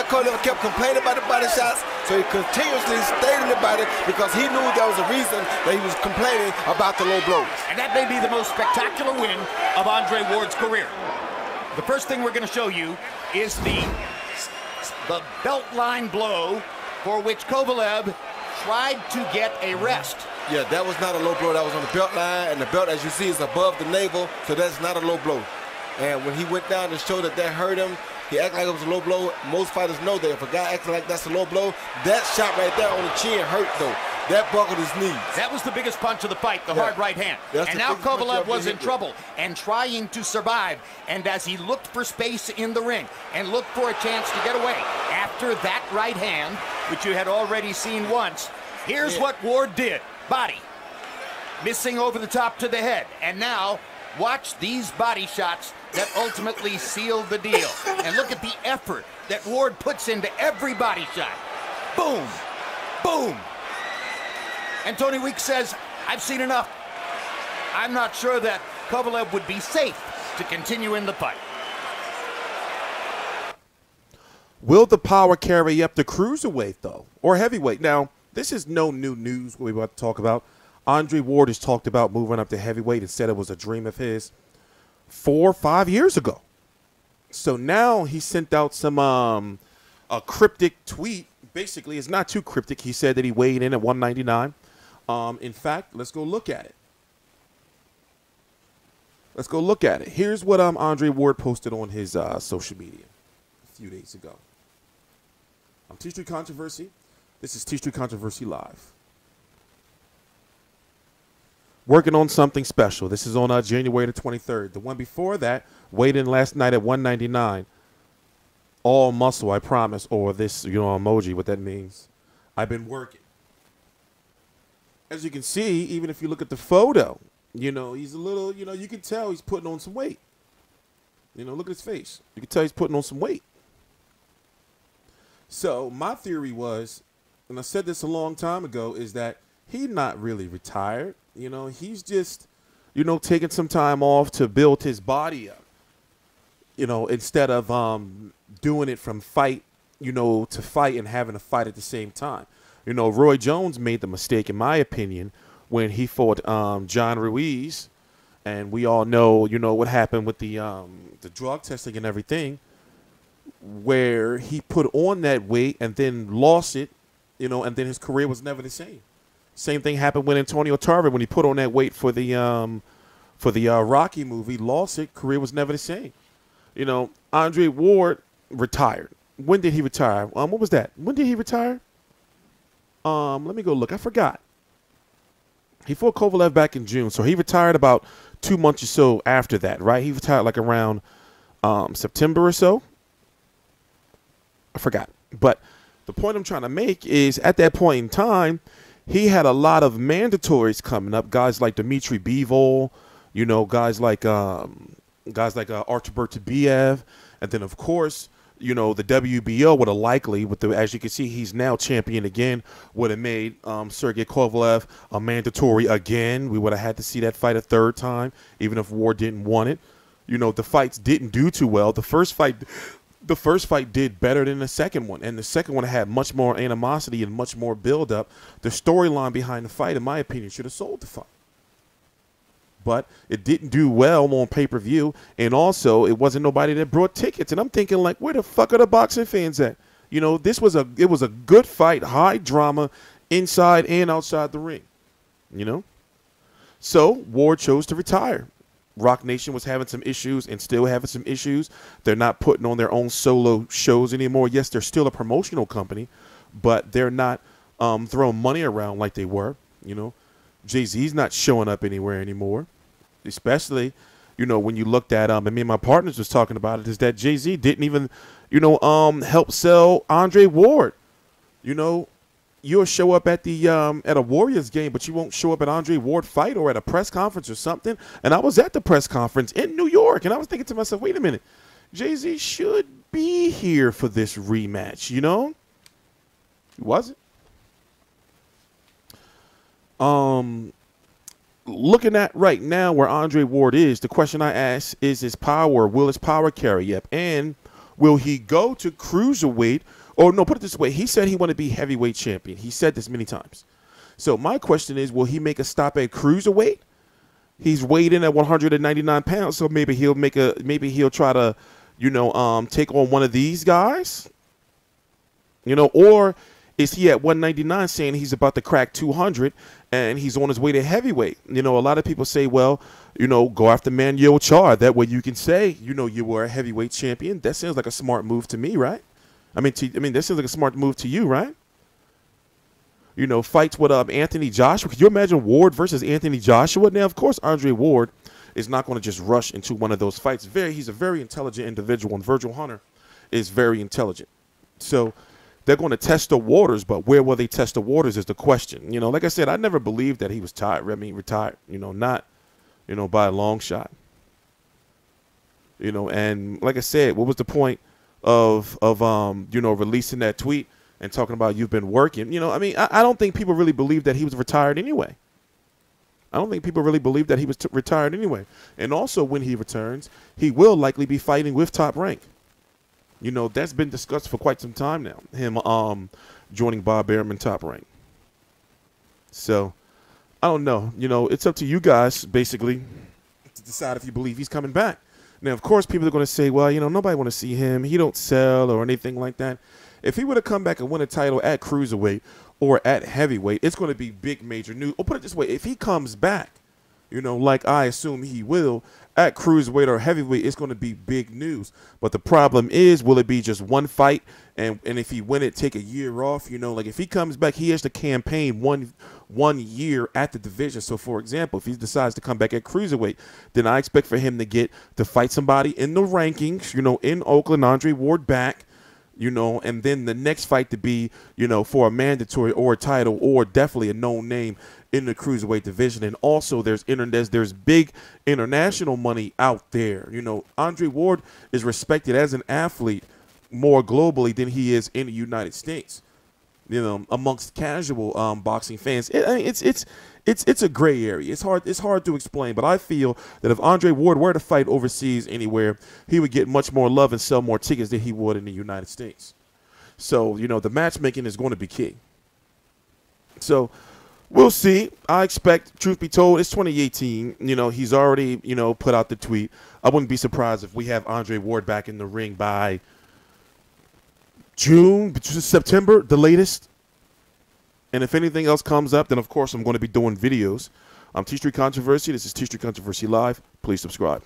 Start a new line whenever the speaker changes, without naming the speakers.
why Kovalev kept complaining about the body shots, so he continuously stayed in the body because he knew there was a reason that he was complaining about the low blows.
And that may be the most spectacular win of Andre Ward's career. The first thing we're going to show you is the belt line blow for which Kovalev tried to get a rest.
Yeah, that was not a low blow. That was on the belt line, and the belt, as you see, is above the navel, so that's not a low blow. And when he went down to show that hurt him, he acted like it was a low blow. Most fighters know that if a guy acting like that's a low blow, that shot right there on the chin hurt, though. That buckled his knees.
That was the biggest punch of the fight, the hard right hand. And now Kovalev was in trouble and trying to survive. And as he looked for space in the ring and looked for a chance to get away after that right hand, which you had already seen once, here's what Ward did. Body. Missing over the top to the head. And now, watch these body shots that ultimately sealed the deal. And look at the effort that Ward puts into every body shot. Boom. Boom. And Tony Weeks says, I've seen enough. I'm not sure that Kovalev would be safe to continue in the fight.
Will the power carry up the cruiserweight, though, or heavyweight? Now, this is no new news we're about to talk about. Andre Ward has talked about moving up to heavyweight and said it was a dream of his 4 or 5 years ago. So now he sent out some a cryptic tweet. Basically, it's not too cryptic. He said that he weighed in at 199. In fact, let's go look at it. Let's go look at it. Here's what Andre Ward posted on his social media a few days ago. I'm TstreeT Controversy. This is TstreeT Controversy Live. Working on something special. This is on January the 23rd. The one before that, weighed in last night at 199. All muscle, I promise. Or this, emoji, what that means. I've been working. As you can see, even if you look at the photo, he's a little, you can tell he's putting on some weight. Look at his face. You can tell he's putting on some weight. So my theory was, and I said this a long time ago, is that he's not really retired. He's just, taking some time off to build his body up. Instead of doing it from fight, to fight and having a fight at the same time. Roy Jones made the mistake, in my opinion, when he fought John Ruiz, and we all know, what happened with the drug testing and everything, where he put on that weight and then lost it, and then his career was never the same. Same thing happened with Antonio Tarver when he put on that weight for the Rocky movie, lost it, career was never the same. Andre Ward retired. When did he retire? What was that? When did he retire? Let me go look. I forgot. He fought Kovalev back in June, so he retired about 2 months or so after that, right? He retired like around September or so. I forgot. But the point I'm trying to make is at that point in time, he had a lot of mandatories coming up. Guys like Dmitry Bivol, guys like Archibald Tabiev, and then of course, the WBO would have likely, as you can see, he's now champion again, would have made Sergey Kovalev a mandatory again. We would have had to see that fight a third time, even if Ward didn't want it. The fights didn't do too well. The first fight did better than the second one, and the second one had much more animosity and much more build-up. The storyline behind the fight, in my opinion, should have sold the fight. But it didn't do well on pay-per-view, and also it wasn't nobody that brought tickets. And I'm thinking, like, where the fuck are the boxing fans at? It was a good fight, high drama, inside and outside the ring. So Ward chose to retire. Rock Nation was having some issues and still having some issues. They're not putting on their own solo shows anymore. Yes, they're still a promotional company, but they're not throwing money around like they were. Jay-Z's not showing up anywhere anymore. Especially, when you looked at and me and my partners was talking about it, is that Jay-Z didn't even, help sell Andre Ward. You'll show up at the at a Warriors game, but you won't show up at Andre Ward fight or at a press conference or something. And I was at the press conference in New York, and I was thinking to myself, wait a minute, Jay-Z should be here for this rematch. He wasn't. Looking at right now where Andre Ward is, the question I ask is his power. Will his power carry up? And Will he go to cruiserweight? Or no, put it this way. He said he wanted to be heavyweight champion. He said this many times. So my question is, will he make a stop at cruiserweight? He's weighed in at 199 pounds, so maybe he'll try to, take on one of these guys. Or is he at 199 saying he's about to crack 200 and he's on his way to heavyweight? A lot of people say, well, go after Manuel Char. That way you can say, you were a heavyweight champion. That sounds like a smart move to me, right? I mean, that sounds like a smart move to you, right? Fights with Anthony Joshua. Could you imagine Ward versus Anthony Joshua? Now, of course, Andre Ward is not going to just rush into one of those fights. He's a very intelligent individual, and Virgil Hunter is very intelligent. So they're going to test the waters, but where will they test the waters is the question. Like I said, I never believed that he was retired. Not, by a long shot. And like I said, what was the point of releasing that tweet and talking about you've been working? I don't think people really believe that he was retired anyway. I don't think people really believe that he was retired anyway. And also, when he returns, he will likely be fighting with Top Rank. That's been discussed for quite some time now, him joining Bob Arum in Top Rank. So, I don't know. It's up to you guys, basically, to decide if you believe he's coming back. Now, of course, people are going to say, well, nobody want to see him. He don't sell or anything like that. If he were to come back and win a title at cruiserweight or at heavyweight, it's going to be big major news. Or put it this way, if he comes back, like I assume he will, at cruiserweight or heavyweight, it's going to be big news. But the problem is, will it be just one fight? And if he win it, take a year off? Like if he comes back, he has to campaign one year at the division. So, for example, if he decides to come back at cruiserweight, then I expect for him to fight somebody in the rankings, in Oakland, Andre Ward back, and then the next fight to be, for a mandatory or a title or definitely a known name in the cruiserweight division. And also there's big international money out there. Andre Ward is respected as an athlete more globally than he is in the United States, amongst casual boxing fans. It's a gray area. It's hard to explain, but I feel that if Andre Ward were to fight overseas anywhere, he would get much more love and sell more tickets than he would in the United States. So, the matchmaking is going to be key. So, we'll see. I expect, truth be told, it's 2018. He's already, put out the tweet. I wouldn't be surprised if we have Andre Ward back in the ring by June, September, the latest. And if anything else comes up, then, of course, I'm going to be doing videos. I'm TstreeT Controversy. This is TstreeT Controversy Live. Please subscribe.